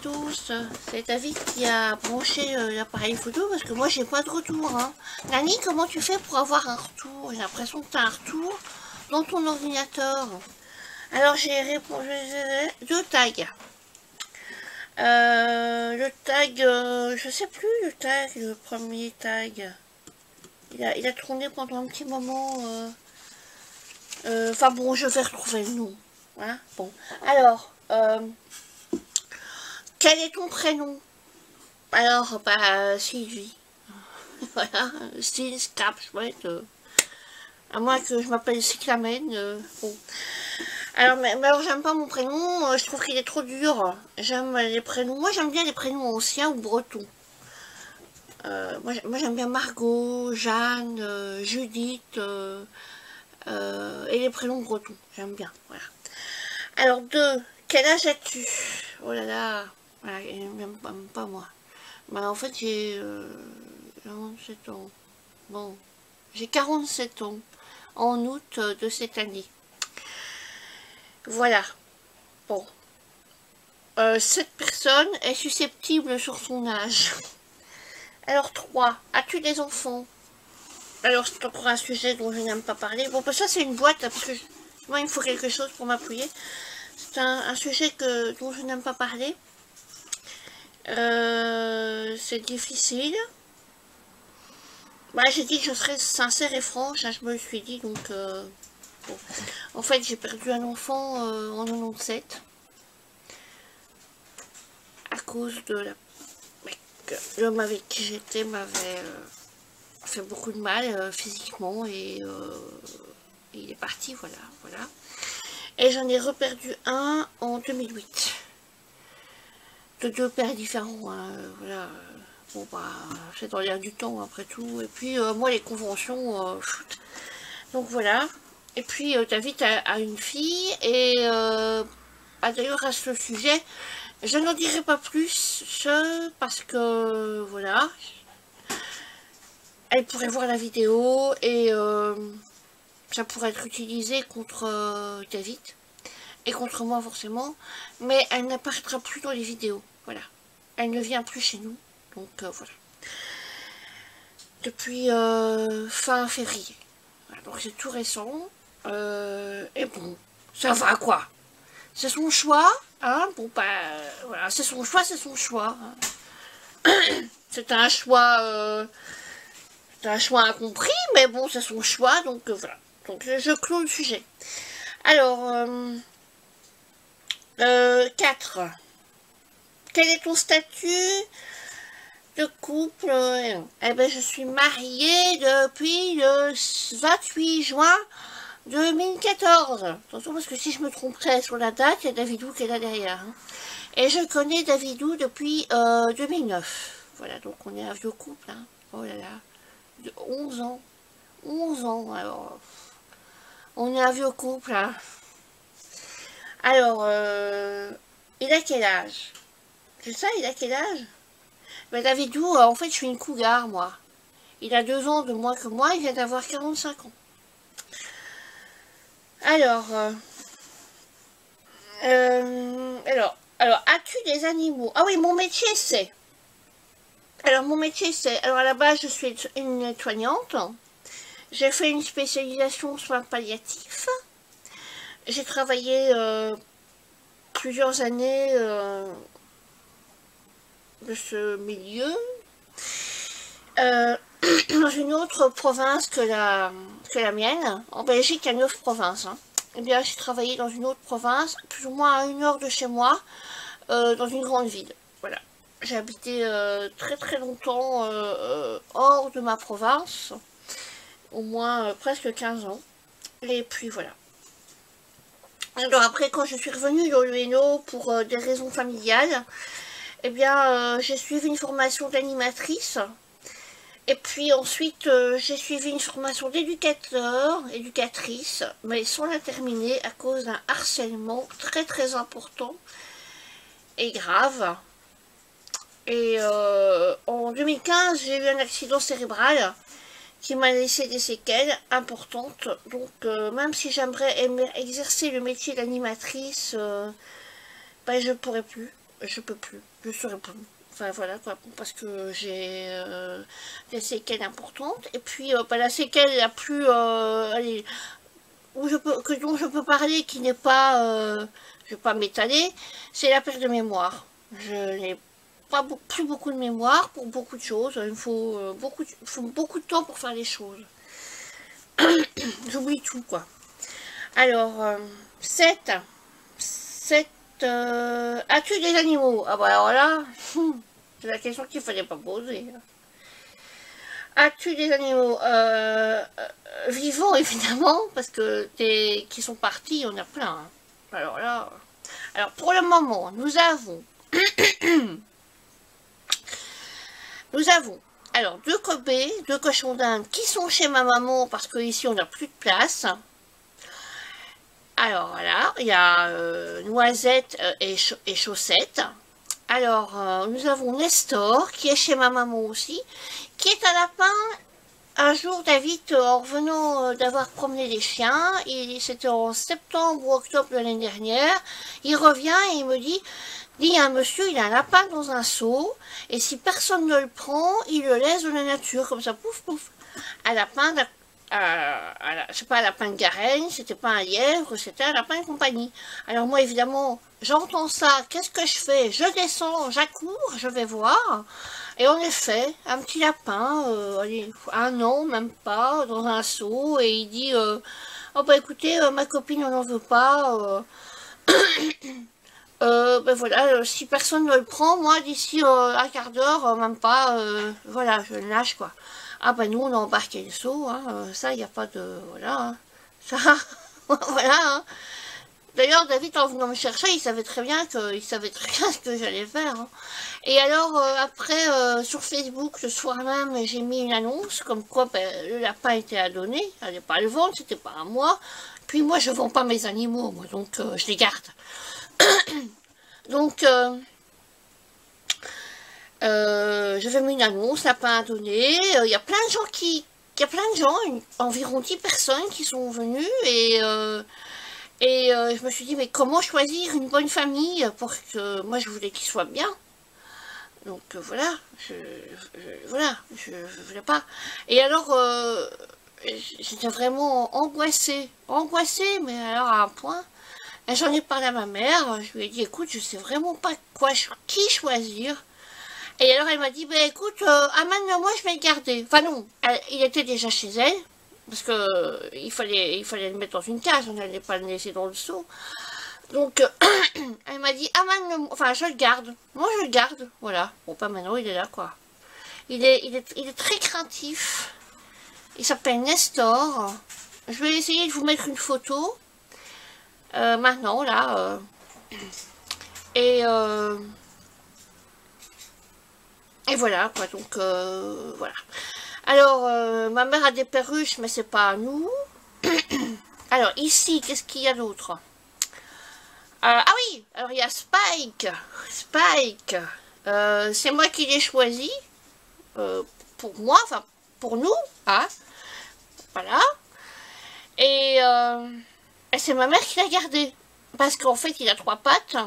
tous, c'est David qui a branché l'appareil photo parce que moi j'ai pas de retour. Hein. Nani, comment tu fais pour avoir un retour? J'ai l'impression que tu as un retour dans ton ordinateur. Alors j'ai répondu deux tags. Le tag, je sais plus le tag, le premier tag. Il a tourné pendant un petit moment. Enfin bon, je vais retrouver le nom. Voilà, bon. Alors, quel est ton prénom? Alors, bah, Sylvie. Voilà, style, scrap, chouette. À moins que je m'appelle Cyclamène. Bon. Alors, mais alors, j'aime pas mon prénom, je trouve qu'il est trop dur. J'aime les prénoms. Moi, j'aime bien les prénoms anciens ou bretons. Moi, j'aime bien Margot, Jeanne, Judith, et les prénoms bretons. J'aime bien, voilà. Alors, deux, quel âge as-tu? Oh là là, voilà, même pas moi. Bah, en fait, j'ai 47 ans. Bon, j'ai 47 ans en août de cette année. Voilà. Bon. Cette personne est susceptible sur son âge. Alors, 3. As-tu des enfants? Alors, c'est encore un sujet dont je n'aime pas parler. Bon, ça, c'est une boîte, parce que moi, il me faut quelque chose pour m'appuyer. C'est un sujet dont je n'aime pas parler. C'est difficile. Bah, j'ai dit que je serais sincère et franche, hein, je me le suis dit, donc... bon. En fait, j'ai perdu un enfant en 97. À cause de l'homme avec qui j'étais m'avait fait beaucoup de mal physiquement et il est parti, voilà. Et j'en ai reperdu un en 2008. De deux pères différents, hein, voilà. Bon bah, c'est dans l'air du temps après tout. Et puis moi les conventions, donc voilà. Et puis David a une fille et d'ailleurs à ce sujet, je n'en dirai pas plus parce que voilà, elle pourrait voir la vidéo et ça pourrait être utilisé contre David et contre moi forcément, mais elle n'apparaîtra plus dans les vidéos, voilà. Elle ne vient plus chez nous, donc voilà. Depuis fin février, voilà, donc c'est tout récent, et bon, ça va quoi. C'est son choix, hein, bon bah, voilà, c'est son choix, c'est un choix, incompris, mais bon, c'est son choix, donc voilà. Donc je clôt le sujet. Alors, 4. Quel est ton statut de couple? Eh ben, je suis mariée depuis le 28 juin 2014. Attention, parce que si je me tromperais sur la date, il y a Davidou qui est là derrière. Hein. Et je connais Davidou depuis 2009. Voilà, donc on est un vieux couple. Hein. Oh là là. De 11 ans. 11 ans, alors. On est un vieux couple. Hein. Alors, il a quel âge? C'est ça, il a quel âge? Ben Davidou, en fait, je suis une cougar, moi. Il a 2 ans de moins que moi, il vient d'avoir 45 ans. Alors, as-tu des animaux? Ah oui, mon métier, c'est... Alors, à la base, je suis une nettoyante. J'ai fait une spécialisation en soins palliatifs. J'ai travaillé plusieurs années de ce milieu. Dans une autre province que la mienne. En Belgique, il y a 9 provinces. Hein. Eh bien, j'ai travaillé dans une autre province, plus ou moins à 1 heure de chez moi, dans une grande ville. Voilà. J'ai habité très très longtemps hors de ma province, au moins presque 15 ans. Et puis voilà. Alors après, quand je suis revenue dans l'UNO pour des raisons familiales, eh bien, j'ai suivi une formation d'animatrice. Et puis ensuite, j'ai suivi une formation éducatrice, mais sans la terminer à cause d'un harcèlement très très important et grave. Et en 2015, j'ai eu un accident cérébral qui m'a laissé des séquelles importantes. Donc, même si j'aimerais exercer le métier d'animatrice, ben, je ne pourrais plus. je peux plus, je saurais plus. Enfin voilà quoi, parce que j'ai des séquelles importantes. Et puis la séquelle la plus, allez, dont je peux parler, qui n'est pas, je vais pas m'étaler, c'est la perte de mémoire. Je n'ai pas plus beaucoup de mémoire pour beaucoup de choses. Il me faut, beaucoup de temps pour faire les choses. J'oublie tout quoi. Alors, 7. As-tu des animaux? Ah bah alors là, c'est la question qu'il fallait pas poser. As-tu des animaux vivants évidemment, parce que qui sont partis, il y en a plein. Hein. Alors là, alors pour le moment, nous avons alors deux Kobe, deux cochons d'Inde qui sont chez ma maman parce que ici on n'a plus de place. Alors voilà, il y a Noisette et Chaussette. Alors nous avons Nestor qui est chez ma maman aussi, qui est un lapin. Un jour, David, en revenant d'avoir promené les chiens, c'était en septembre ou octobre de l'année dernière, il revient et il me dit, un monsieur, il a un lapin dans un seau, et si personne ne le prend, il le laisse dans la nature, comme ça, pouf, pouf. Un lapin, c'est pas un lapin de Garenne, c'était pas un lièvre, c'était un lapin de compagnie. Alors moi, évidemment, j'entends ça, qu'est-ce que je fais? Je descends, j'accours, je vais voir. Et en effet, un petit lapin, allez, 1 an, même pas, dans un seau, et il dit, oh bah écoutez, ma copine on n'en veut pas, ben voilà, si personne ne le prend, moi d'ici un quart d'heure, même pas, voilà, je le lâche quoi. Ah ben nous on a embarqué le seau, hein, ça il n'y a pas de, voilà, hein, ça, voilà, hein. D'ailleurs, David, en venant me chercher, il savait très bien ce que j'allais faire. Hein. Et alors, après, sur Facebook, le soir même, j'ai mis une annonce, comme quoi ben, le lapin était à donner. Elle n'est pas à le vendre, c'était pas à moi. Puis moi, je vends pas mes animaux, moi, donc je les garde. Donc, j'avais mis une annonce, lapin à donner. Il y a plein de gens environ 10 personnes qui sont venues et je me suis dit, mais comment choisir une bonne famille pour que... Moi, je voulais qu'il soit bien. Donc, voilà. Je voulais pas. Et alors, j'étais vraiment angoissée. Angoissée, mais alors à un point. J'en ai parlé à ma mère. Je lui ai dit, écoute, je sais vraiment pas qui choisir. Et alors, elle m'a dit, ben écoute, amène-le-moi, je vais le garder. Enfin non, il était déjà chez elle. Parce que il fallait le mettre dans une cage, on n'allait pas le laisser dans le seau. Donc, elle m'a dit, amène-le, enfin, je le garde. Moi, je le garde, voilà. Bon, pas maintenant, il est là, quoi. Il est très craintif. Il s'appelle Nestor. Je vais essayer de vous mettre une photo. Maintenant, là. Et voilà, quoi. Donc, voilà. Alors, ma mère a des perruches, mais c'est pas à nous. Alors, ici, qu'est-ce qu'il y a d'autre? Ah oui, alors il y a Spike. Spike, c'est moi qui l'ai choisi. Pour moi, enfin, pour nous. Hein, voilà. Et c'est ma mère qui l'a gardé. Parce qu'en fait, il a 3 pattes.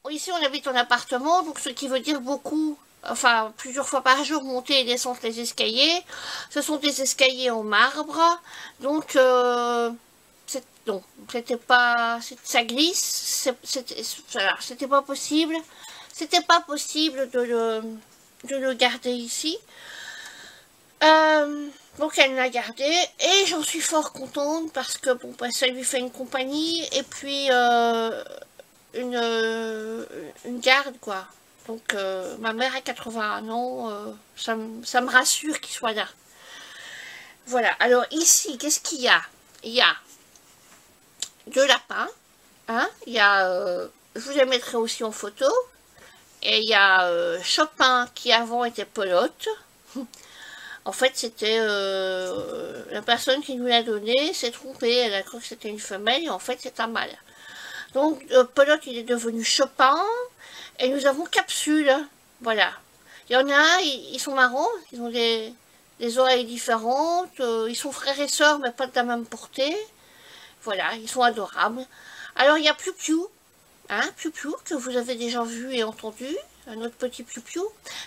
Ici, on habite en appartement, donc ce qui veut dire beaucoup... Enfin, plusieurs fois par jour, monter et descendre les escaliers. Ce sont des escaliers en marbre. Donc, non, c'était pas... Ça glisse. C'était pas possible. C'était pas possible de le garder ici. Donc, elle l'a gardé. Et j'en suis fort contente parce que, bon, bah, ça lui fait une compagnie. Et puis, une garde, quoi. Donc, ma mère a 81 ans, ça me rassure qu'il soit là. Voilà, alors ici, qu'est-ce qu'il y a? Il y a 2 lapins, hein, il y a, je vous les mettrai aussi en photo, et il y a Chopin, qui avant était pelote. En fait, c'était la personne qui nous l'a donné s'est trompée, elle a cru que c'était une femelle, et en fait, c'est un mâle. Donc, pelote, il est devenu Chopin. Et nous avons Capsule, voilà. Il y en a, ils sont marrants, ils ont des oreilles différentes, ils sont frères et sœurs, mais pas de la même portée. Voilà, ils sont adorables. Alors, il y a Piu Piu. hein, Piou-Piou, que vous avez déjà vu et entendu, un autre petit Piou-Piou.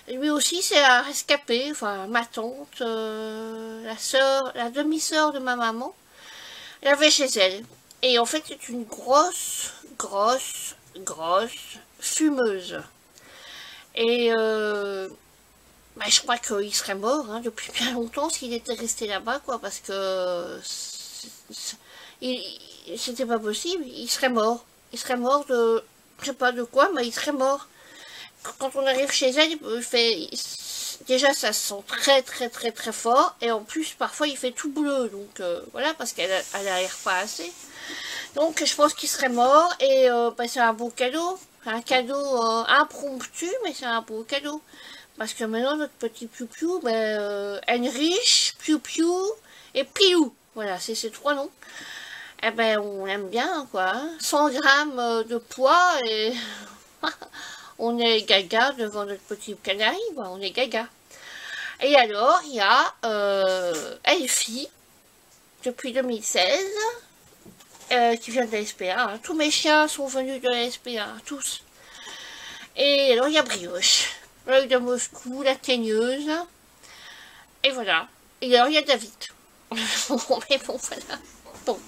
Lui aussi, c'est un rescapé, enfin, ma tante, la demi-sœur de ma maman, l'avait chez elle. Et en fait, c'est une grosse fumeuse. Et bah, je crois qu'il serait mort hein, depuis bien longtemps s'il était resté là-bas, quoi, parce que c'était pas possible, il serait mort. Il serait mort de, je sais pas de quoi, mais il serait mort. Quand on arrive chez elle, il fait, déjà ça se sent très fort, et en plus parfois il fait tout bleu, donc voilà, parce qu'elle aère pas assez. Donc je pense qu'il serait mort, et bah, c'est un beau cadeau. Un cadeau impromptu, mais c'est un beau cadeau. Parce que maintenant, notre petit Piou-Piou, ben, Heinrich, Piou-Piou et Piou. Voilà, c'est ces trois noms. Eh ben, on aime bien, quoi. Hein. 100 grammes de poids et on est gaga devant notre petit canari, quoi. On est gaga. Et alors, il y a Elfie, depuis 2016, qui vient de la SPA. Hein. Tous mes chiens sont venus de la SPA, tous. Et alors, il y a Brioche. L'œil de Moscou, la teigneuse, et voilà. Et alors il y a David. Mais bon, voilà. Bon.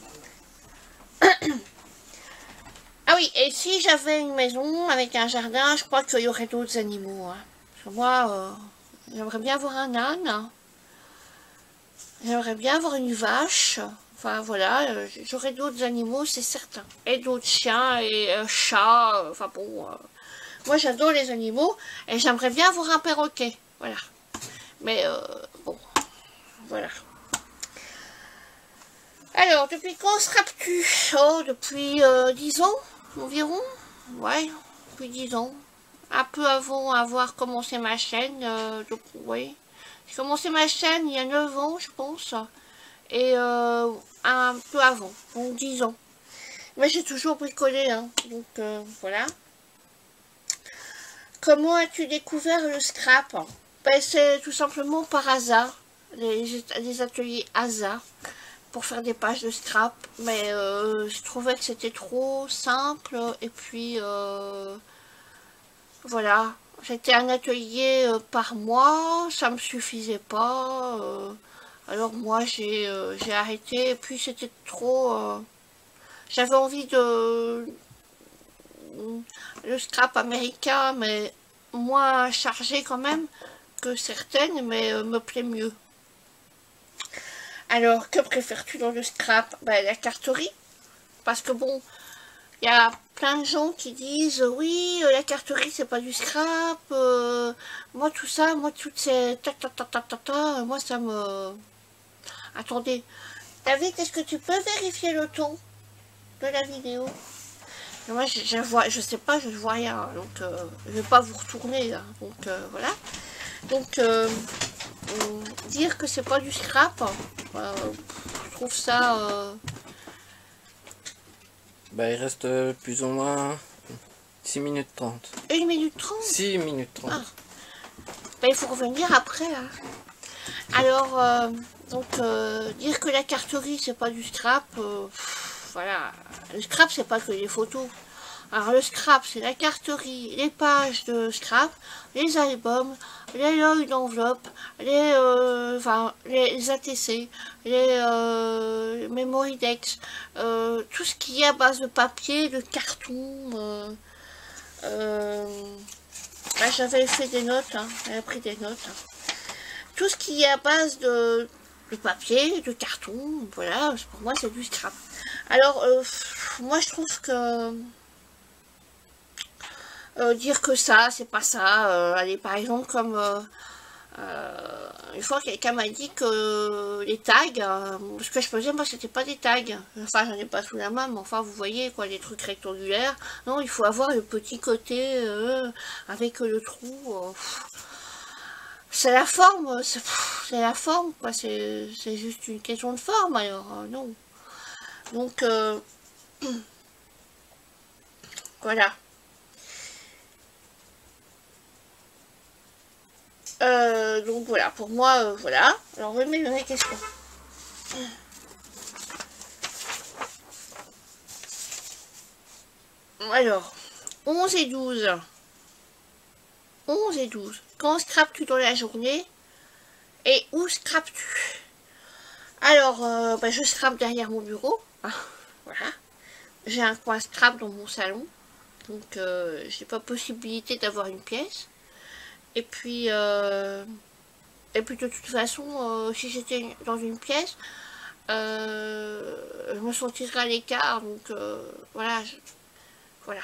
Ah oui, et si j'avais une maison avec un jardin, je crois qu'il y aurait d'autres animaux. Hein. Parce que moi, j'aimerais bien avoir un âne. J'aimerais bien avoir une vache. Enfin voilà, j'aurais d'autres animaux, c'est certain. Et d'autres chiens et chats. Enfin bon... moi, j'adore les animaux et j'aimerais bien avoir un perroquet. Voilà. Mais, bon, voilà. Alors, depuis quand sera-tu? Oh, depuis 10 ans environ. Ouais, depuis 10 ans. Un peu avant avoir commencé ma chaîne. Donc, oui. J'ai commencé ma chaîne il y a 9 ans, je pense. Et un peu avant, donc 10 ans. Mais j'ai toujours bricolé, hein. Donc, voilà. Comment as-tu découvert le scrap? Ben, c'est tout simplement par hasard, les ateliers hasard pour faire des pages de scrap, mais je trouvais que c'était trop simple et puis voilà, c'était un atelier par mois, ça me suffisait pas, alors moi j'ai arrêté et puis c'était trop, j'avais envie de le scrap américain, mais moins chargé quand même que certaines, mais me plaît mieux. Alors, que préfères-tu dans le scrap? Ben, la carterie, parce que bon, il y a plein de gens qui disent oui, la carterie c'est pas du scrap, moi tout ça, moi toutes ces moi ça me... Attendez, David, est-ce que tu peux vérifier le ton de la vidéo? Moi, je sais pas, je vois rien, donc je vais pas vous retourner là. Donc voilà. Donc dire que c'est pas du scrap, je trouve ça. Bah, il reste plus ou moins 6 minutes 30. 1 minute 30. 6 minutes 30. Ah. Bah, il faut revenir après. Hein. Alors, donc dire que la carterie c'est pas du scrap. Voilà, le scrap c'est pas que les photos. Alors le scrap c'est la carterie, les pages de scrap, les albums, les logs d'enveloppe, les ATC, les memory decks, tout ce qui est à base de papier, de carton. Là j'avais fait des notes, hein, j'avais pris des notes. Hein. Tout ce qui est à base de papier, de carton, voilà, pour moi c'est du scrap. Alors, moi je trouve que dire que ça, c'est pas ça. Allez, par exemple, comme une fois quelqu'un m'a dit que les tags, ce que je faisais, moi c'était pas des tags. Enfin, j'en ai pas sous la main, mais enfin, vous voyez, quoi, les trucs rectangulaires. Non, il faut avoir le petit côté avec le trou. C'est la forme, c'est la forme, quoi. C'est juste une question de forme, alors, non. Donc, voilà. Donc voilà, pour moi, voilà. Alors, on remet les questions. Alors, 11 et 12. 11 et 12. Quand scrapes-tu dans la journée? Et où scrapes-tu? Alors, je scrape derrière mon bureau. Ah, voilà. J'ai un coin scrap dans mon salon. Donc, j'ai pas possibilité d'avoir une pièce. Et puis de toute façon, si j'étais dans une pièce, je me sentirais à l'écart. Donc, voilà. Voilà.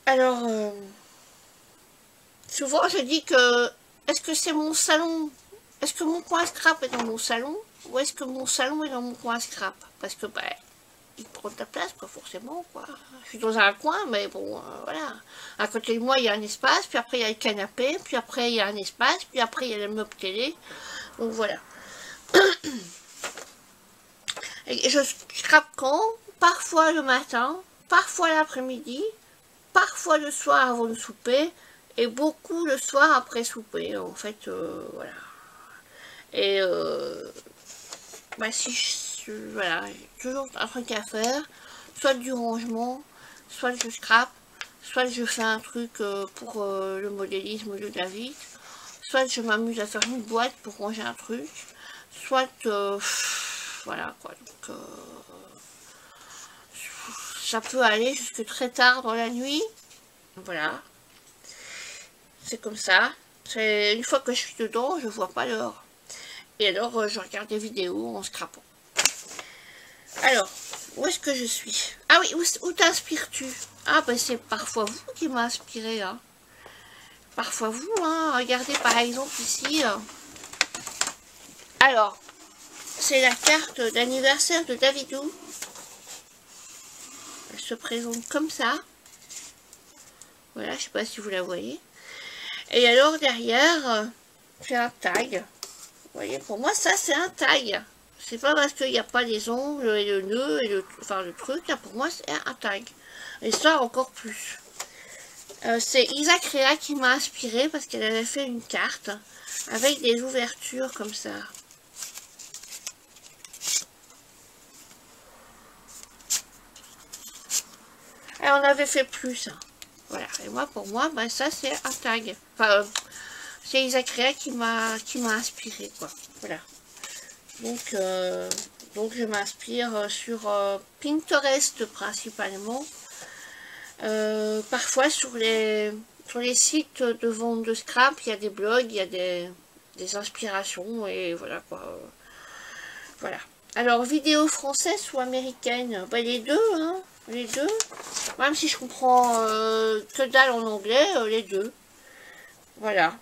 Alors, souvent, je dis que, est-ce que c'est mon salon? Est-ce que mon coin scrap est dans mon salon? Ou est-ce que mon salon est dans mon coin scrap? Parce que, il prend ta place, pas forcément, quoi. Je suis dans un coin, mais bon, voilà. À côté de moi, il y a un espace, puis après, il y a le canapé, puis après, il y a un espace, puis après, il y a le meuble télé. Donc, voilà. Et je scrape quand? Parfois le matin, parfois l'après-midi, parfois le soir avant de souper, et beaucoup le soir après souper, en fait, voilà. Et, si voilà, j'ai toujours un truc à faire, soit du rangement, soit je scrape, soit je fais un truc pour le modélisme de David, soit je m'amuse à faire une boîte pour ranger un truc, soit voilà quoi, donc ça peut aller jusque très tard dans la nuit, voilà, c'est comme ça, c'est une fois que je suis dedans, je vois pas l'heure, et alors je regarde des vidéos en scrapant. Alors, où est-ce que je suis? Ah oui, où t'inspires-tu? Ah c'est parfois vous qui m'inspirez, hein. Parfois vous, hein. Regardez par exemple ici. Alors, c'est la carte d'anniversaire de Davidou. Elle se présente comme ça. Voilà, je sais pas si vous la voyez. Et alors derrière, c'est un tag. Vous voyez, pour moi ça c'est un tag. C'est pas parce qu'il n'y a pas les ongles et le nœud et le truc, là, pour moi c'est un tag. Et ça encore plus. C'est Isa Créa qui m'a inspiré parce qu'elle avait fait une carte avec des ouvertures comme ça. Et on avait fait plus. Hein. Voilà. Et moi, pour moi, ça c'est un tag. Enfin, c'est Isa Créa qui m'a inspiré, quoi. Voilà. Donc je m'inspire sur Pinterest principalement. Parfois sur les sites de vente de scrap, il y a des blogs, il y a des inspirations et voilà quoi. Voilà. Alors vidéo française ou américaine? Les deux, hein, les deux. Même si je comprends que dalle en anglais, les deux. Voilà.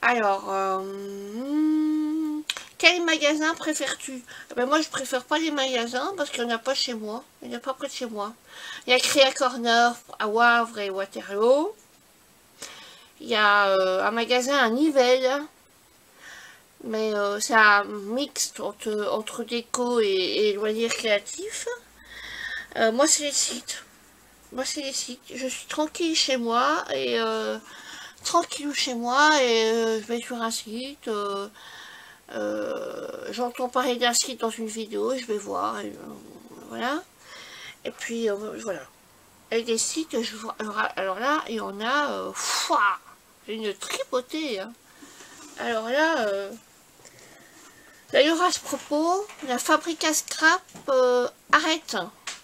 Alors, quel magasin préfères-tu? Moi, je préfère pas les magasins parce qu'il n'y en a pas chez moi. Il n'y en a pas près de chez moi. Il y a Créa Corner à Wavre et Waterloo. Il y a un magasin à Nivelles. Mais c'est un mixte entre déco et loisirs créatifs. Moi, c'est les sites. Moi, c'est les sites. Je suis tranquille chez moi et tranquille chez moi et je vais sur un site. J'entends parler d'un site dans une vidéo, je vais voir, et, voilà. Et puis voilà. Et des sites, je vois. Alors là, il y en a une tripotée. Hein. Alors là, d'ailleurs à ce propos, la fabrique à scrap arrête.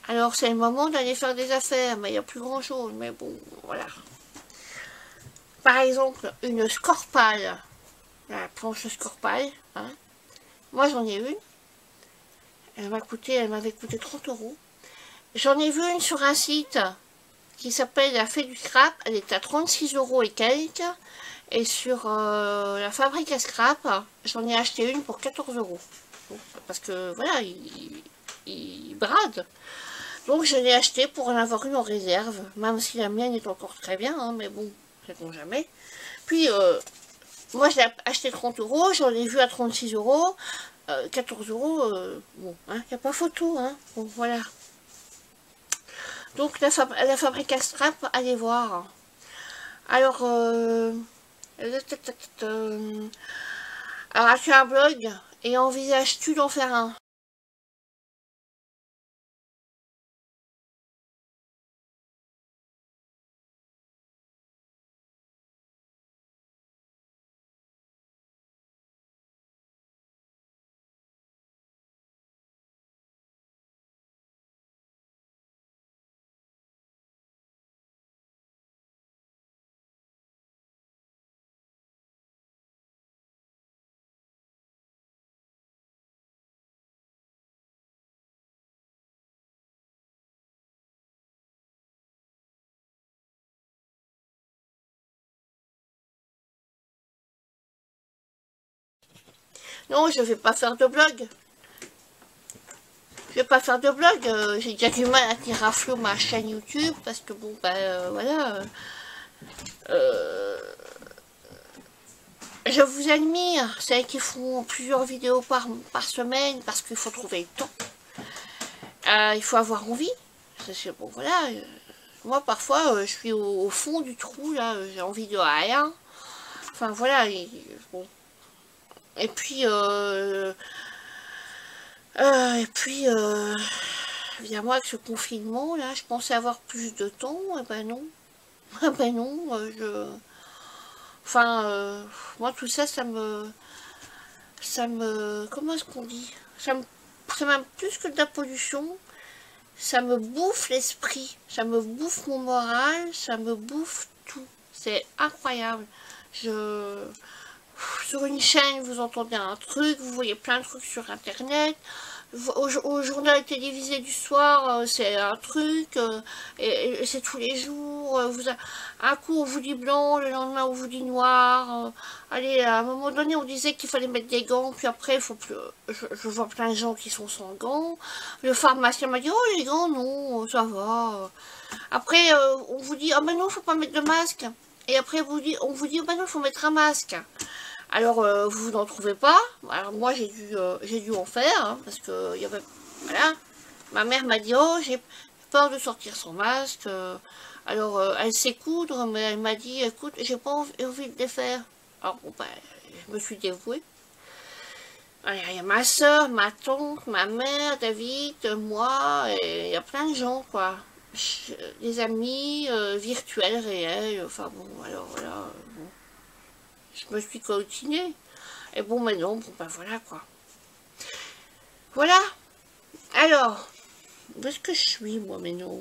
Alors c'est le moment d'aller faire des affaires, mais il n'y a plus grand chose. Mais bon, voilà. Par exemple, une Scorpal. La planche Scorpal. Hein. Moi j'en ai une. Elle m'avait coûté 30 €. J'en ai vu une sur un site qui s'appelle La Fée du Scrap. Elle est à 36 € et quelques. Et sur la fabrique à scrap, j'en ai acheté une pour 14 €. Donc, parce que voilà, il brade. Donc je l'ai acheté pour en avoir une en réserve. Même si la mienne est encore très bien, hein, mais bon, sait-on jamais. Puis moi je l'ai acheté 30 €, j'en ai vu à 36 €. 14 €, bon, il n'y a pas photo, hein, bon, voilà. Donc la fabrique à scrap, allez voir. Alors, as-tu un blog et envisages-tu d'en faire un? Non, je vais pas faire de blog. Je vais pas faire de blog. J'ai déjà du mal à tenir à flot ma chaîne YouTube parce que bon, bah voilà. Je vous admire, celles qui font plusieurs vidéos par semaine parce qu'il faut trouver le temps. Il faut avoir envie. Bon, voilà. Moi, parfois, je suis au fond du trou, là. J'ai envie de rien. Enfin, voilà. Bon. Et puis, évidemment, avec ce confinement, là, je pensais avoir plus de temps. Et ben non. Eh ben non, Enfin, moi, tout ça, comment est-ce qu'on dit, c'est même plus que de la pollution, ça me bouffe l'esprit, ça me bouffe mon moral, ça me bouffe tout, c'est incroyable. Sur une chaîne, vous entendez un truc, vous voyez plein de trucs sur internet, au journal télévisé du soir, c'est un truc, et c'est tous les jours, un coup on vous dit blanc, le lendemain on vous dit noir, allez, à un moment donné on disait qu'il fallait mettre des gants, puis après il faut plus, je vois plein de gens qui sont sans gants, le pharmacien m'a dit oh les gants non, ça va, après on vous dit ah ben non faut pas mettre de masque, et après on vous dit oh ben non faut mettre un masque. Alors, vous n'en trouvez pas. Alors, moi, j'ai dû en faire, hein, parce que, il y avait, voilà, ma mère m'a dit, oh, j'ai peur de sortir sans masque. Alors, elle sait coudre, mais elle m'a dit, écoute, j'ai pas envie de les faire. Alors, bon, ben, je me suis dévouée. Alors, il y a ma soeur, ma tante, ma mère, David, moi, et il y a plein de gens, quoi. Des amis virtuels, réels, enfin bon, alors voilà, bon. Je me suis coltinée. Et bon, maintenant, bon, ben voilà, quoi. Voilà. Alors, où est-ce que je suis, moi, maintenant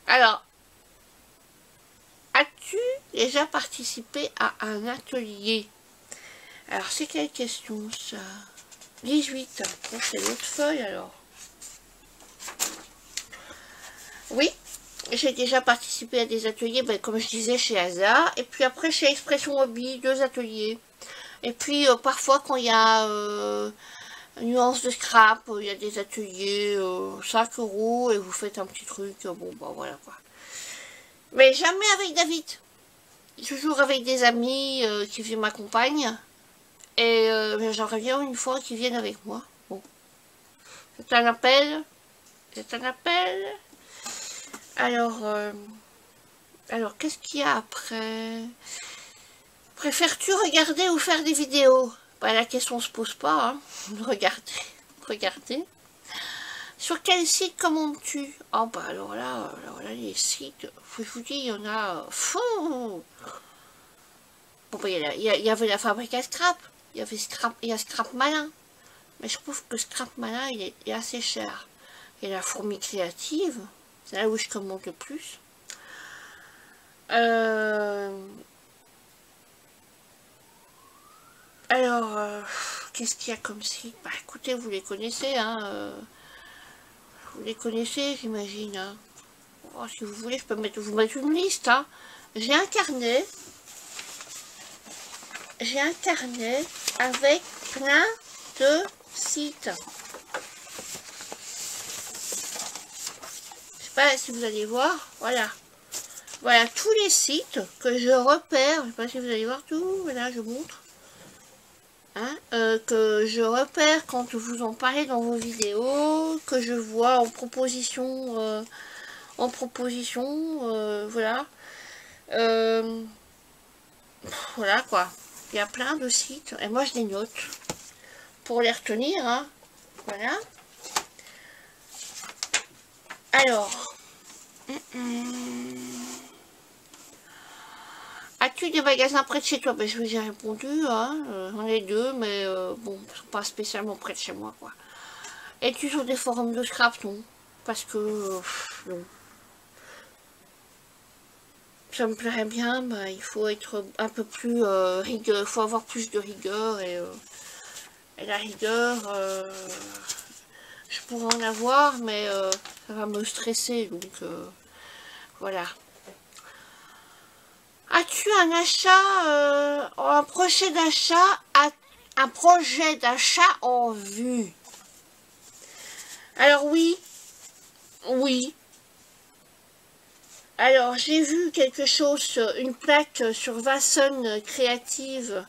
Alors, as-tu déjà participé à un atelier? Alors, c'est quelle question, ça? 18. Bon, c'est l'autre feuille, alors. Oui. J'ai déjà participé à des ateliers, ben, comme je disais, chez Asa. Et puis après, chez Expression Hobby, 2 ateliers. Et puis, parfois, quand il y a nuance de scrap, il y a des ateliers, 5 € et vous faites un petit truc. Bon, bah voilà, quoi. Mais jamais avec David. Toujours avec des amis qui m'accompagnent. Et j'aimerais bien une fois qu'ils viennent avec moi. Bon. C'est un appel. C'est un appel. Alors qu'est-ce qu'il y a après? Préfères-tu regarder ou faire des vidéos? Bah, la question se pose pas, hein. Regardez. Sur quel site commandes-tu? Oh bah alors là, les sites, je vous dis, il y en a fou. Bon bah il y avait la fabrique à scrap, il y a Scrap Malin, mais je trouve que Scrap Malin il est assez cher. Et la fourmi créative, c'est là où je commande le plus. Alors, qu'est-ce qu'il y a comme site? Bah écoutez, vous les connaissez, hein. Vous les connaissez, j'imagine. Hein. Oh, si vous voulez, je peux vous mettre une liste. Hein. J'ai un carnet. Avec plein de sites. Je sais pas si vous allez voir. Voilà. Voilà tous les sites que je repère. Je sais pas si vous allez voir tout. Voilà, je montre. Hein, que je repère quand vous en parlez dans vos vidéos, que je vois en proposition, voilà. Voilà quoi. Il y a plein de sites et moi je les note pour les retenir. Hein. Voilà. Alors. As-tu des magasins près de chez toi? Ben, je vous ai répondu, hein. J'en ai 2, mais bon, ils sont pas spécialement près de chez moi, quoi. Es-tu sur des forums de scrap? Non. Parce que, non. Ça me plairait bien, bah, il faut être un peu plus rigueur, il faut avoir plus de rigueur, et la rigueur, je pourrais en avoir, mais ça va me stresser, donc voilà. As-tu un achat, un projet d'achat en vue? Alors oui, oui. Alors j'ai vu quelque chose, une plaque sur Vason Creative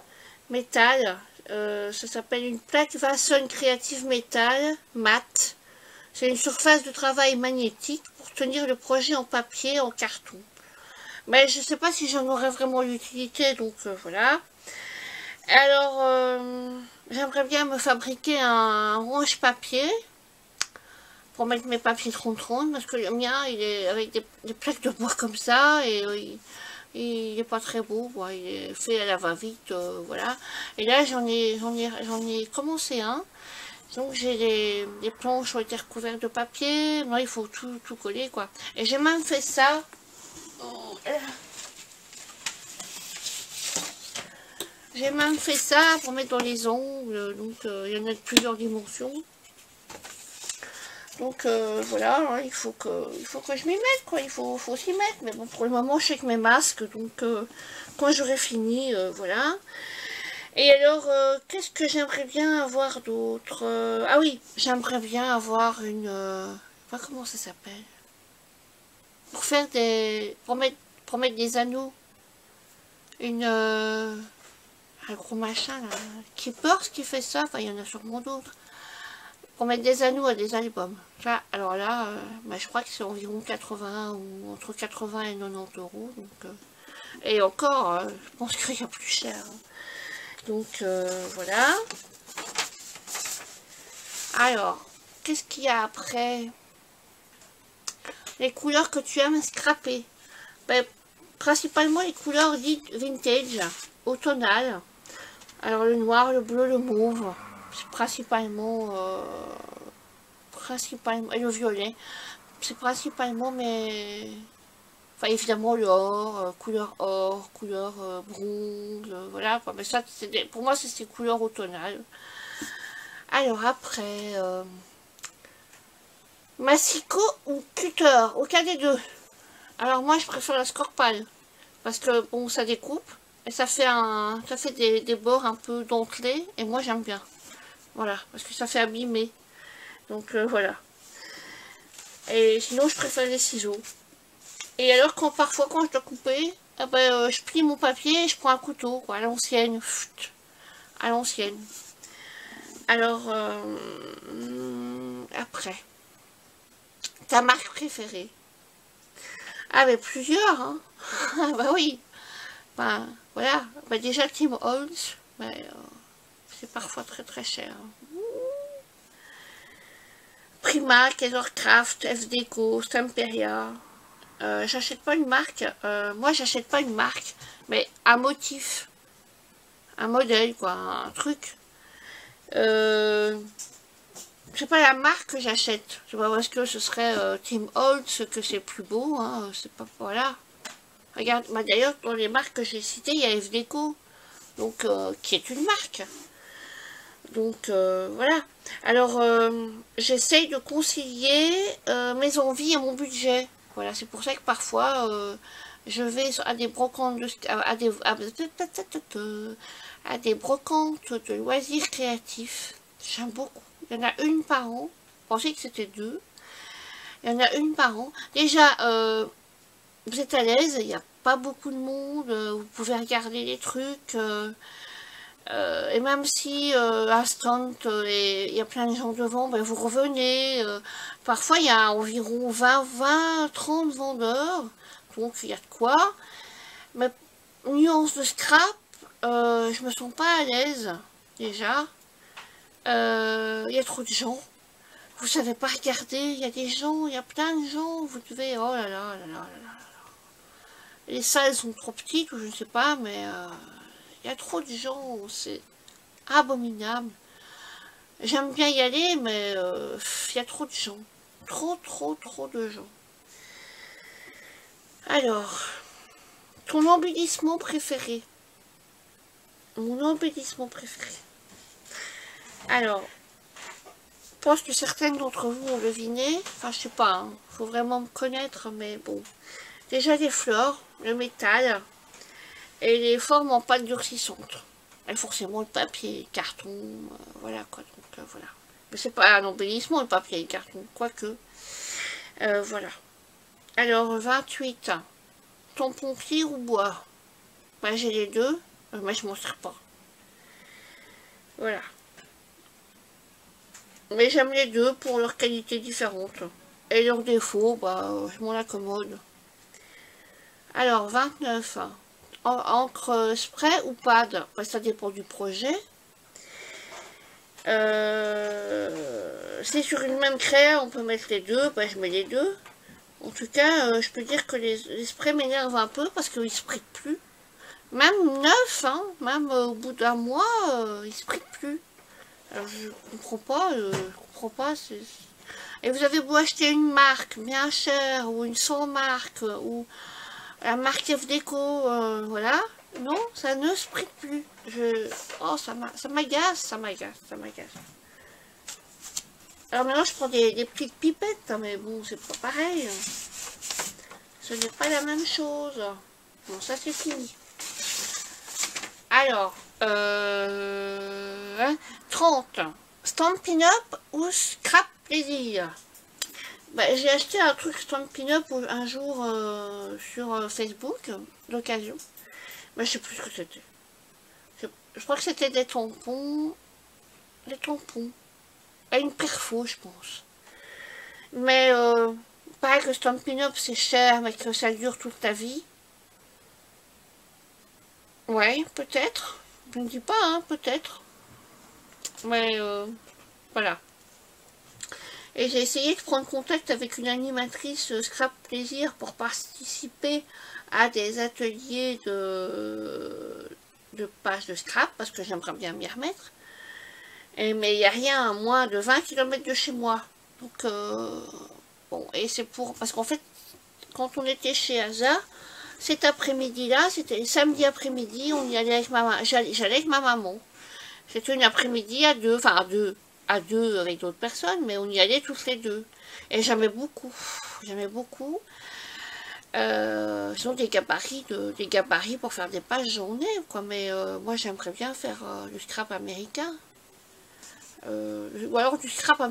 Metal. Ça s'appelle une plaque Vason Creative Metal mat. C'est une surface de travail magnétique pour tenir le projet en papier, en carton. Mais je ne sais pas si j'en aurais vraiment l'utilité, donc voilà. Alors, j'aimerais bien me fabriquer un range-papier pour mettre mes papiers 30-30, parce que le mien, il est avec des plaques de bois comme ça, et il est pas très beau, quoi. Il est fait à la va-vite, voilà. Et là, j'en ai commencé un. Donc j'ai les planches ont été recouvertes de papier. Moi, il faut tout coller, quoi. Et j'ai même fait ça. J'ai même fait ça pour mettre dans les ongles. Donc il y en a de plusieurs dimensions. Donc voilà, hein, il faut que je m'y mette, quoi. Il faut s'y mettre. Mais bon, pour le moment, je sais que mes masques. Donc quand j'aurai fini, voilà. Et alors, qu'est-ce que j'aimerais bien avoir d'autre? Ah oui, j'aimerais bien avoir une... je sais pas comment ça s'appelle. Pour faire des... Pour mettre des anneaux. Une... un gros machin, là. Keepers qui fait ça. Enfin, il y en a sûrement d'autres. Pour mettre des anneaux à des albums. Ça, alors là, bah, je crois que c'est environ 80 ou entre 80 et 90 euros. Donc, et encore, je pense qu'il y a plus cher. Hein. Donc voilà. Alors, qu'est-ce qu'il y a après? Les couleurs que tu aimes scraper. Ben, principalement les couleurs dites vintage, automnales. Alors le noir, le bleu, le mauve. C'est principalement, et le violet. C'est principalement mes... Enfin évidemment le or, couleur bronze, voilà. Mais ça, pour moi c'est ces couleurs automnales. Alors après, massicot ou cutter, aucun des deux. Alors moi je préfère la Scorpal, parce que bon ça découpe, et ça fait des bords un peu dentelés, et moi j'aime bien. Voilà, parce que ça fait abîmer. Donc voilà. Et sinon je préfère les ciseaux. Et alors parfois quand je dois couper, eh ben, je plie mon papier et je prends un couteau, quoi, à l'ancienne. À l'ancienne. Alors, après, ta marque préférée? Ah, mais plusieurs, hein. Ah, bah oui. Ben, voilà. Ben, déjà, Tim Holtz, ben, c'est parfois très très cher. Primark, Ethercraft, FDeco, Stamperia. J'achète pas une marque. Moi, j'achète pas une marque, mais un motif. Un modèle, quoi. Un truc. C'est pas la marque que j'achète. C'est pas parce que ce serait Tim Holtz que c'est plus beau. Hein, c'est pas... Voilà. Regarde, bah, d'ailleurs, dans les marques que j'ai citées, il y a FDeco. Donc, qui est une marque. Donc, voilà. Alors, j'essaye de concilier mes envies et mon budget. Voilà, c'est pour ça que parfois, je vais à des brocantes à des brocantes de loisirs créatifs. J'aime beaucoup. Il y en a une par an. Je pensais que c'était deux. Il y en a une par an. Déjà, vous êtes à l'aise. Il n'y a pas beaucoup de monde. Vous pouvez regarder les trucs. Et même si à stand, il y a plein de gens devant, ben, vous revenez. Parfois, il y a environ 30 vendeurs. Donc, il y a de quoi. Mais nuance de scrap, je me sens pas à l'aise. Déjà. Il y a trop de gens. Vous savez pas regarder, il y a des gens, il y a plein de gens, vous devez... Oh là là là là là là. Les salles sont trop petites, ou je ne sais pas, mais il y a trop de gens, c'est abominable. J'aime bien y aller, mais il y a trop de gens. Trop de gens. Alors, ton embellissement préféré? Mon embellissement préféré. Alors, je pense que certaines d'entre vous ont deviné. Enfin, je sais pas, hein. Faut vraiment me connaître, mais bon. Déjà les fleurs, le métal. et les formes en pâte durcissante. Et forcément le papier, le carton, voilà quoi, donc voilà. Mais c'est pas un embellissement le papier et le carton, quoique. Voilà. Alors 28, tampon cire ou bois? Bah, j'ai les deux, mais je m'en sers pas. Voilà. Mais j'aime les deux pour leurs qualités différentes. Et leurs défauts, bah, je m'en accommode. Alors, 29. Encre spray ou pad? Bah, ça dépend du projet. C'est sur une même craie, on peut mettre les deux. Bah, je mets les deux. En tout cas, je peux dire que les sprays m'énervent un peu parce qu'ils ne se prêtent plus. Même neuf, hein, même au bout d'un mois, ils ne se prêtent plus. Alors, je comprends pas. Et vous avez beau acheter une marque bien chère ou une sans marque ou la marque F Déco, voilà, non, ça ne se prête plus. Oh, ça m'agace. Alors maintenant, je prends des petites pipettes, hein, mais bon, c'est pas pareil. Ce n'est pas la même chose. Bon, ça c'est fini. Alors, 30. Stampin' Up ou Scrap Plaisir? Bah, j'ai acheté un truc Stampin' Up un jour sur Facebook, d'occasion. Mais je sais plus ce que c'était. Je crois que c'était des tampons. Des tampons. Et une perfo, je pense. Mais pareil que Stampin' Up c'est cher, mais que ça dure toute ta vie. Ouais, peut-être. Je ne dis pas, hein, peut-être. Mais voilà. Et j'ai essayé de prendre contact avec une animatrice Scrap Plaisir pour participer à des ateliers de pages de scrap, parce que j'aimerais bien m'y remettre. Mais il n'y a rien à moins de 20 km de chez moi. Donc, bon, et c'est pour... Parce qu'en fait, quand on était chez Asa, cet après-midi-là, c'était samedi après-midi, on y allait avec ma maman. J'allais avec ma maman. C'était une après-midi à deux, enfin à deux avec d'autres personnes, mais on y allait tous les deux. Et j'aimais beaucoup. Ils ont des gabarits pour faire des pages journées, quoi. Mais moi, j'aimerais bien faire du scrap américain. Ou alors du scrap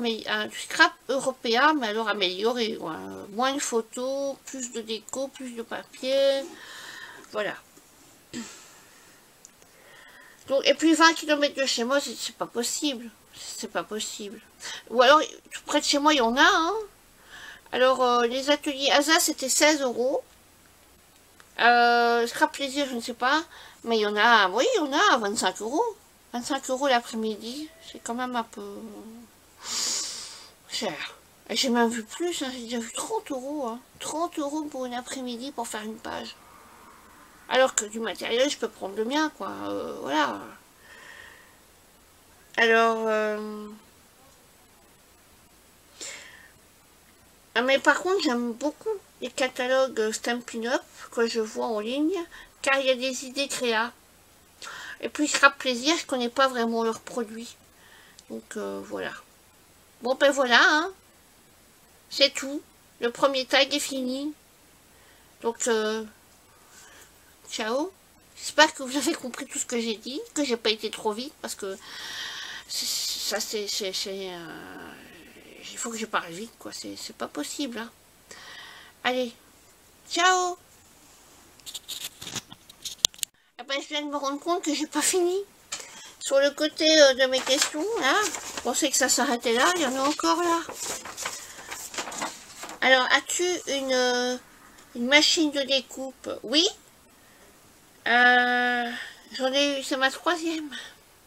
européen, mais alors amélioré. Ouais. Moins de photos, plus de déco, plus de papier. Voilà. Donc, et puis 20 km de chez moi, c'est pas possible. C'est pas possible. Ou alors, tout près de chez moi, il y en a, hein. Alors, les ateliers Asa, c'était 16 €. Scrap Plaisir, je ne sais pas. Mais il y en a, oui, il y en a à 25 €. 25 € l'après-midi, c'est quand même un peu cher. Et j'ai même vu plus, hein, j'ai déjà vu 30 €. Hein. 30 € pour une après-midi pour faire une page. Alors que du matériel, je peux prendre le mien, quoi. Voilà. Alors... mais par contre, j'aime beaucoup les catalogues Stampin' Up que je vois en ligne, car il y a des idées créa. Et puis Scrap Plaisir, je connais pas vraiment leurs produits. Donc voilà. Bon ben voilà, hein. C'est tout. Le premier tag est fini. Donc ciao. J'espère que vous avez compris tout ce que j'ai dit, que j'ai pas été trop vite, parce que ça c'est il faut que je parle vite, quoi. C'est pas possible, hein. Allez, ciao. Ah ben, je viens de me rendre compte que j'ai pas fini. Sur le côté de mes questions, là, je pensais que ça s'arrêtait là, il y en a encore là. Alors, as-tu une machine de découpe? Oui. J'en ai eu, c'est ma troisième.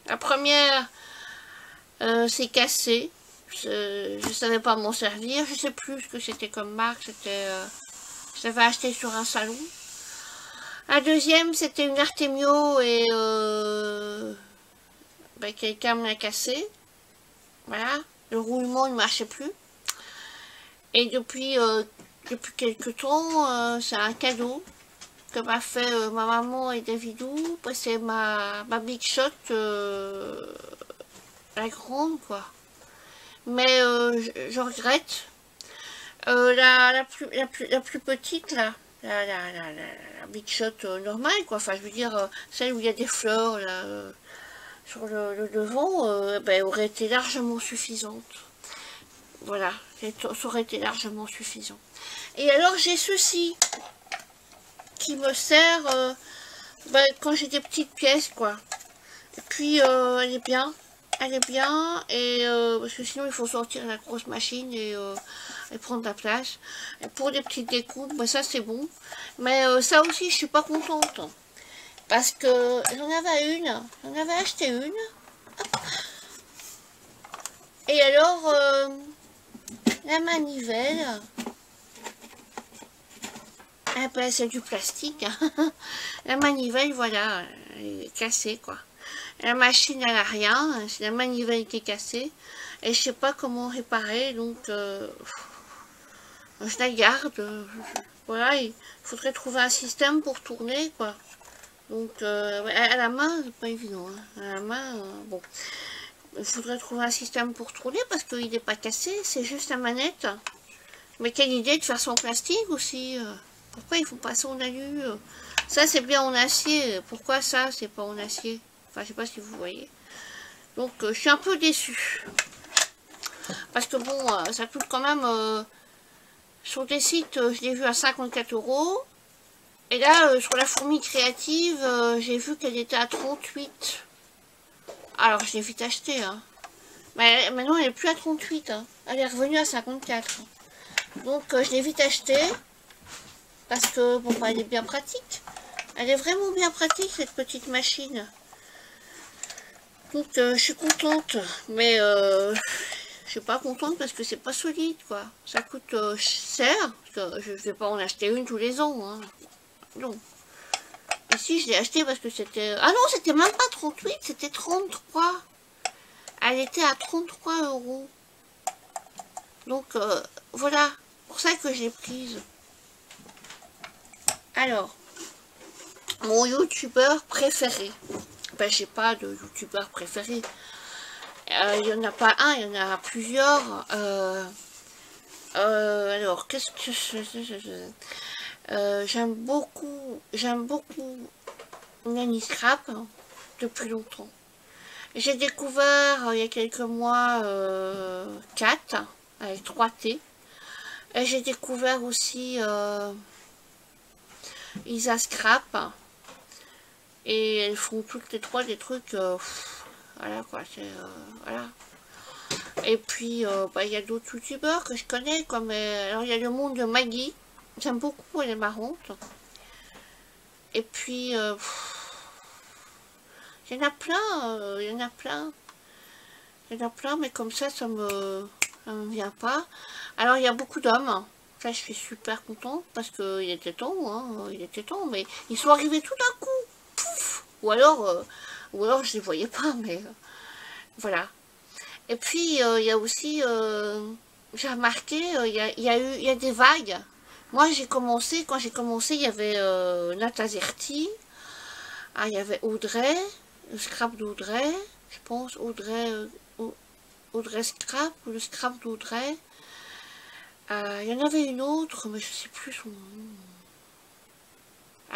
La première, c'est cassé. Je savais pas m'en servir. Je sais plus ce que c'était comme marque. C'était, je l'avais acheté sur un salon. La deuxième, c'était une Artemio et ben, quelqu'un me l'a cassé. Voilà. Le roulement ne marchait plus. Et depuis quelques temps, c'est un cadeau que m'a fait ma maman et Davidou. C'est ma Big Shot, la grande, quoi. Mais je regrette. La plus petite, là, la Big Shot normale, quoi. Enfin, je veux dire, celle où il y a des fleurs, là, sur le devant, ben, aurait été largement suffisante. Voilà, ça aurait été largement suffisant. Et alors, j'ai ceci, qui me sert ben, quand j'ai des petites pièces, quoi. Et puis, elle est bien. Elle est bien, et parce que sinon, il faut sortir la grosse machine et prendre la place. Et pour des petites découpes, ben, ça, c'est bon. Mais ça aussi, je suis pas contente. Parce que j'en avais acheté une. Et alors, la manivelle, eh ben, c'est du plastique. Hein. La manivelle, voilà, elle est cassée, quoi. La machine, elle n'a rien, c'est la manivelle qui est cassée. Et je sais pas comment réparer, donc je la garde. Voilà, il faudrait trouver un système pour tourner, quoi. Donc, à la main, c'est pas évident. Hein. À la main, bon. Il faudrait trouver un système pour tourner parce qu'il n'est pas cassé, c'est juste la manette. Mais quelle idée de faire ça en plastique aussi. Pourquoi ils font pas ça en alu? Ça, c'est bien en acier. Pourquoi ça, c'est pas en acier? Enfin, je sais pas si vous voyez. Donc, je suis un peu déçue. Parce que bon, ça coûte quand même... sur des sites, je l'ai vu à 54 €. Et là, sur la fourmi créative, j'ai vu qu'elle était à 38. Alors, je l'ai vite acheté. Hein. Mais maintenant, elle n'est plus à 38. Hein. Elle est revenue à 54. Donc, je l'ai vite acheté. Parce que, bon, bah, elle est bien pratique. Elle est vraiment bien pratique, cette petite machine. Donc, je suis contente. Mais, je suis pas contente parce que c'est pas solide, quoi. Ça coûte cher. Parce que je vais pas en acheter une tous les ans. Hein. Non. Ici, je l'ai acheté parce que c'était... Ah non, c'était même pas 38, c'était 33. Elle était à 33 €. Donc, voilà. Pour ça que j'ai prise. Alors, mon youtubeur préféré. Ben, j'ai pas de youtubeur préféré. Il n'y en a pas un, il y en a plusieurs. Alors, qu'est-ce que j'aime beaucoup Nanny Scrap hein, depuis longtemps. J'ai découvert il y a quelques mois Kat avec 3 T. Et j'ai découvert aussi Isa Scrap. Et elles font toutes les 3 des trucs. Voilà quoi, c'est voilà. Et puis bah, y a d'autres youtubeurs que je connais comme alors il y a le monde de Maggie. J'aime beaucoup, elle est marrante. Et puis il y en a plein, il y en a plein. Il y en a plein, mais comme ça me vient pas. Alors, il y a beaucoup d'hommes. Ça, je suis super contente parce qu'il était temps, hein, il était temps. Mais ils sont arrivés tout d'un coup. Pouf. Ou alors je les voyais pas, mais voilà. Et puis, il y a aussi, j'ai remarqué, il y a des vagues. Moi, quand j'ai commencé, il y avait Nat Azerty. Ah, il y avait Audrey, le scrap d'Audrey, je pense, Audrey Scrap, ou le scrap d'Audrey. Il y en avait une autre, mais je sais plus son nom.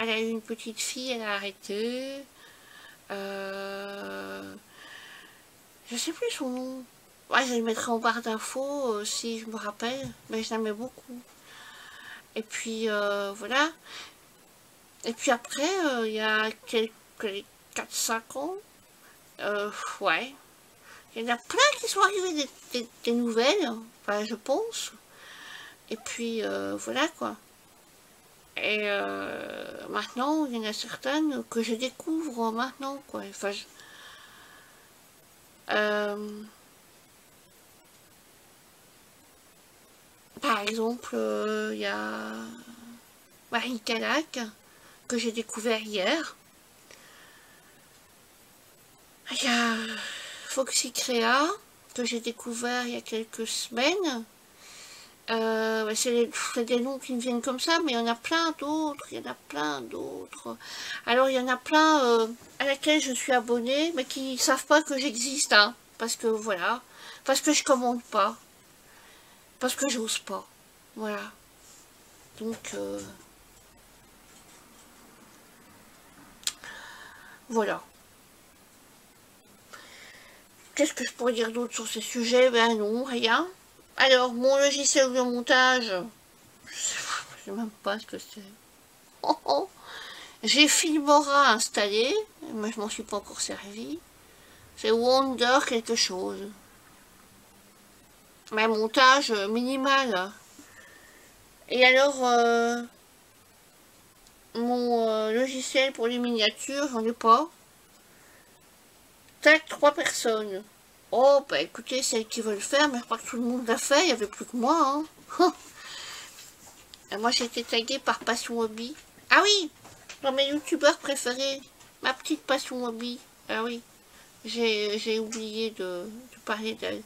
Elle a eu une petite fille, elle a arrêté. Je sais plus son nom. Ouais, je le mettrai en barre d'infos si je me rappelle, mais je l'aimais beaucoup. Et puis voilà. Et puis après, il y a quelques 4-5 ans, ouais. Il y en a plein qui sont arrivés des nouvelles, enfin je pense. Et puis voilà quoi. Et maintenant, il y en a certaines que je découvre maintenant quoi. Enfin, par exemple, il y a Marie Calac que j'ai découvert hier. Il y a Foxy Créa que j'ai découvert il y a quelques semaines. C'est des noms qui me viennent comme ça, mais il y en a plein d'autres, Alors il y en a plein à laquelle je suis abonnée, mais qui ne savent pas que j'existe, hein, parce que voilà, parce que je commande pas, parce que j'ose pas, voilà. Donc Voilà. Qu'est-ce que je pourrais dire d'autre sur ces sujets? Ben non, rien. Alors, mon logiciel de montage, je sais même pas ce que c'est. Oh, oh. J'ai Filmora installé, mais je m'en suis pas encore servi. C'est Wonder quelque chose. Mais montage minimal. Et alors, mon logiciel pour les miniatures, j'en ai pas. Tac, 3 personnes. Oh, bah écoutez, celles qui veulent faire, mais je crois que tout le monde l'a fait, il n'y avait plus que moi. Hein. Et moi, j'ai été taguée par Passion Hobby. Ah oui, dans mes youtubeurs préférés, ma petite Passion Hobby. Ah oui, j'ai oublié de parler d'elle.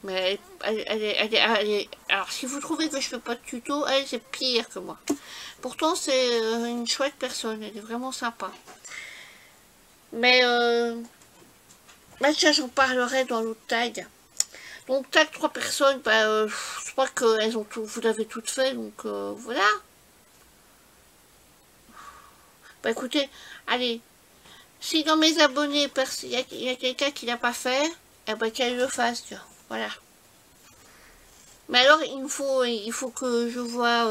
Mais elle est... Alors, si vous trouvez que je fais pas de tuto, elle, c'est pire que moi. Pourtant, c'est une chouette personne, elle est vraiment sympa. Mais, tiens, j'en parlerai dans l'autre tag. Donc, tag 3 personnes, bah, je crois qu'elles ont tout, vous l'avez toutes fait, donc voilà. Bah, écoutez, allez, si dans mes abonnés, il y a quelqu'un qui l'a pas fait, eh ben, qu'elle le fasse, tu vois. Voilà. Mais alors, il faut que je vois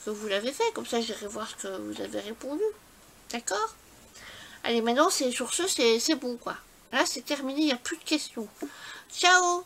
que vous l'avez fait, comme ça j'irai voir ce que vous avez répondu. D'accord? Allez, maintenant, sur ce, c'est bon, quoi. Là, c'est terminé, il n'y a plus de questions. Ciao!